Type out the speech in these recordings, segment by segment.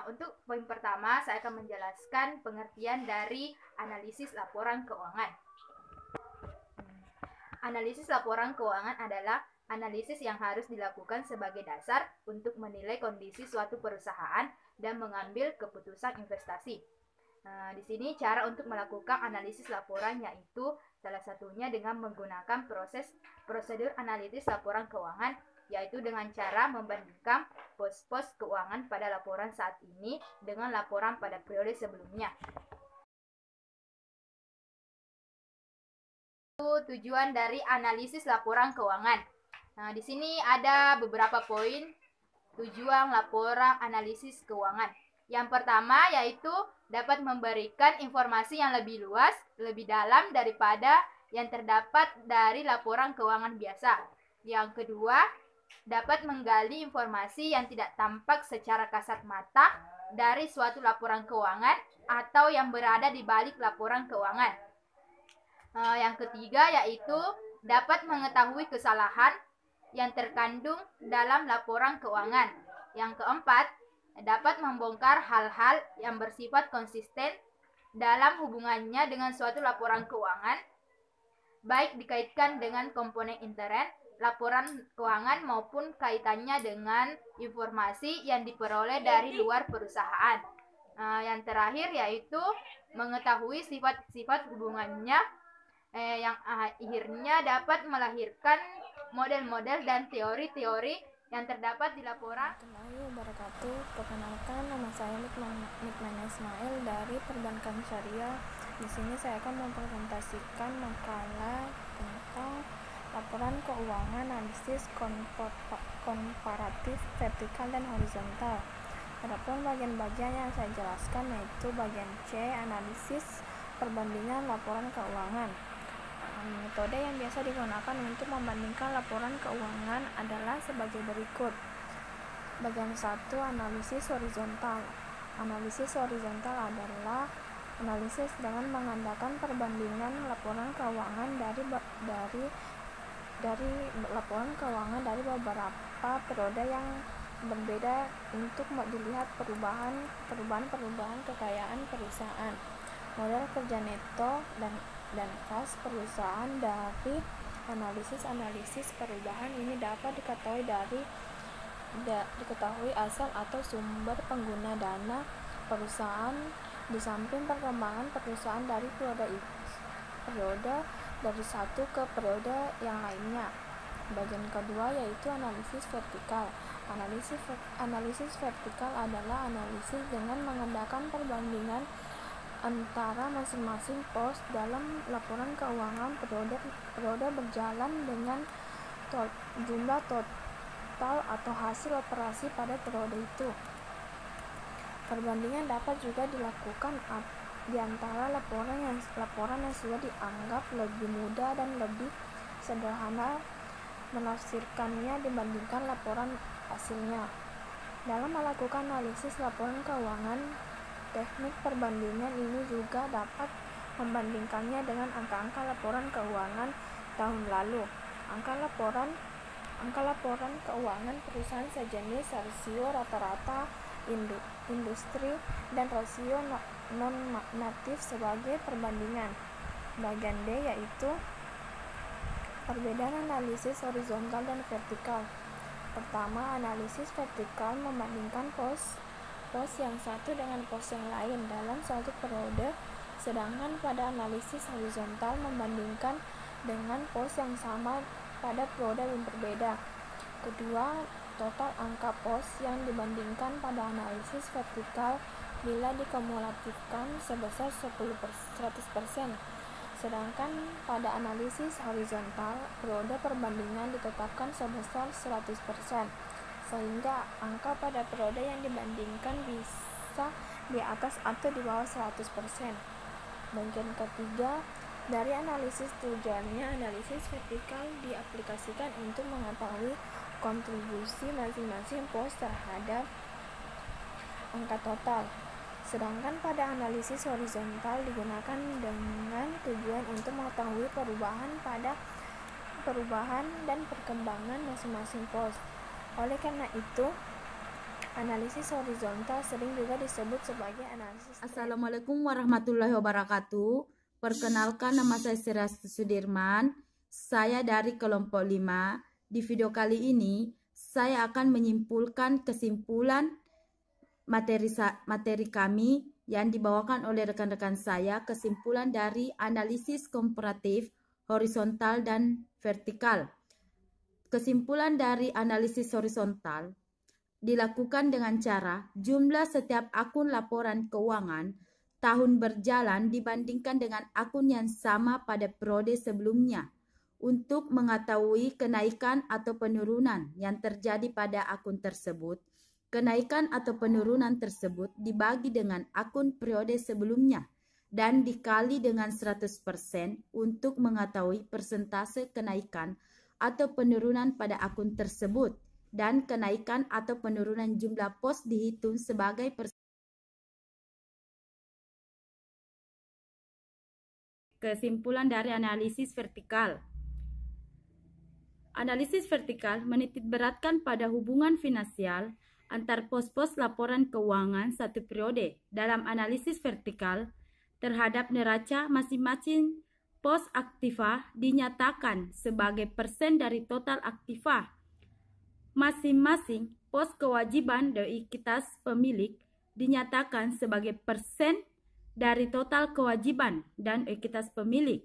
Untuk poin pertama, saya akan menjelaskan pengertian dari analisis laporan keuangan. Analisis laporan keuangan adalah analisis yang harus dilakukan sebagai dasar untuk menilai kondisi suatu perusahaan dan mengambil keputusan investasi. Di sini cara untuk melakukan analisis laporan yaitu salah satunya dengan menggunakan prosedur analisis laporan keuangan, yaitu dengan cara membandingkan pos-pos keuangan pada laporan saat ini dengan laporan pada periode sebelumnya. Tujuan dari analisis laporan keuangan. Di sini ada beberapa poin tujuan laporan analisis keuangan. Yang pertama yaitu dapat memberikan informasi yang lebih luas, lebih dalam daripada yang terdapat dari laporan keuangan biasa. Yang kedua, dapat menggali informasi yang tidak tampak secara kasat mata dari suatu laporan keuangan atau yang berada di balik laporan keuangan. Yang ketiga yaitu dapat mengetahui kesalahan yang terkandung dalam laporan keuangan. Yang keempat, dapat membongkar hal-hal yang bersifat konsisten dalam hubungannya dengan suatu laporan keuangan, baik dikaitkan dengan komponen intern laporan keuangan maupun kaitannya dengan informasi yang diperoleh dari luar perusahaan. Yang terakhir yaitu mengetahui sifat-sifat hubungannya yang akhirnya dapat melahirkan model-model dan teori-teori yang terdapat di laporan. Assalamualaikum warahmatullahi wabarakatuh. Perkenalkan, nama saya Nikmana Ismail dari Perbankan Syariah. Di sini saya akan mempresentasikan makalah tentang laporan keuangan analisis komparatif vertikal dan horizontal. Adapun bagian-bagian yang saya jelaskan yaitu bagian C, analisis perbandingan laporan keuangan. Metode yang biasa digunakan untuk membandingkan laporan keuangan adalah sebagai berikut. Bagian 1, analisis horizontal. Analisis horizontal adalah analisis dengan mengandalkan perbandingan laporan keuangan dari laporan keuangan dari beberapa periode yang berbeda untuk dilihat perubahan kekayaan perusahaan, modal kerja neto dan kas perusahaan. Dari analisis perubahan ini dapat diketahui asal atau sumber pengguna dana perusahaan di samping perkembangan perusahaan dari periode dari satu ke periode yang lainnya. Bagian kedua yaitu analisis vertikal. Analisis vertikal adalah analisis dengan mengandalkan perbandingan antara masing-masing pos dalam laporan keuangan periode berjalan dengan jumlah total atau hasil operasi pada periode itu. Perbandingan dapat juga dilakukan di antara laporan yang sudah dianggap lebih mudah dan lebih sederhana menafsirkannya dibandingkan laporan hasilnya. Dalam melakukan analisis laporan keuangan, teknik perbandingan ini juga dapat membandingkannya dengan angka-angka laporan keuangan tahun lalu. Angka laporan keuangan perusahaan sejenis, rasio rata-rata industri, dan rasio non-natif sebagai perbandingan. Bagian D yaitu perbedaan analisis horizontal dan vertikal. Pertama, analisis vertikal membandingkan pos yang satu dengan pos yang lain dalam suatu periode, sedangkan pada analisis horizontal membandingkan dengan pos yang sama pada periode yang berbeda. Kedua, total angka pos yang dibandingkan pada analisis vertikal bila dikumulatifkan sebesar 100%, sedangkan pada analisis horizontal periode perbandingan ditetapkan sebesar 100%, sehingga angka pada periode yang dibandingkan bisa di atas atau di bawah 100%. Bagian ketiga dari analisis, tujuannya analisis vertikal diaplikasikan untuk mengetahui kontribusi masing-masing pos terhadap angka total, sedangkan pada analisis horizontal digunakan dengan tujuan untuk mengetahui perubahan dan perkembangan masing-masing pos. Oleh karena itu, Analisis horizontal sering juga disebut sebagai analisis tren. Assalamualaikum warahmatullahi wabarakatuh. Perkenalkan, nama saya Sirasti Sudirman. Saya dari kelompok 5. Di video kali ini, saya akan menyimpulkan kesimpulan materi kami yang dibawakan oleh rekan-rekan saya, kesimpulan dari analisis komparatif horizontal dan vertikal. Kesimpulan dari analisis horizontal dilakukan dengan cara jumlah setiap akun laporan keuangan tahun berjalan dibandingkan dengan akun yang sama pada periode sebelumnya untuk mengetahui kenaikan atau penurunan yang terjadi pada akun tersebut. Kenaikan atau penurunan tersebut dibagi dengan akun periode sebelumnya dan dikali dengan 100% untuk mengetahui persentase kenaikan atau penurunan pada akun tersebut. Dan kenaikan atau penurunan jumlah pos dihitung sebagai kesimpulan dari analisis vertikal. Analisis vertikal menitik beratkan pada hubungan finansial antar pos-pos laporan keuangan satu periode. Dalam analisis vertikal terhadap neraca, masing-masing pos aktiva dinyatakan sebagai persen dari total aktiva. Masing-masing pos kewajiban dan ekuitas pemilik dinyatakan sebagai persen dari total kewajiban dan ekuitas pemilik.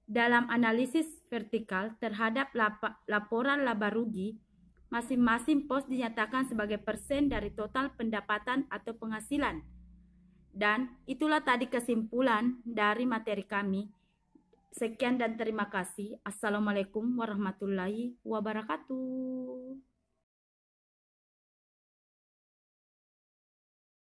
Dalam analisis vertikal terhadap laporan laba rugi, masing-masing pos dinyatakan sebagai persen dari total pendapatan atau penghasilan. Dan itulah tadi kesimpulan dari materi kami. Sekian dan terima kasih. Assalamualaikum warahmatullahi wabarakatuh.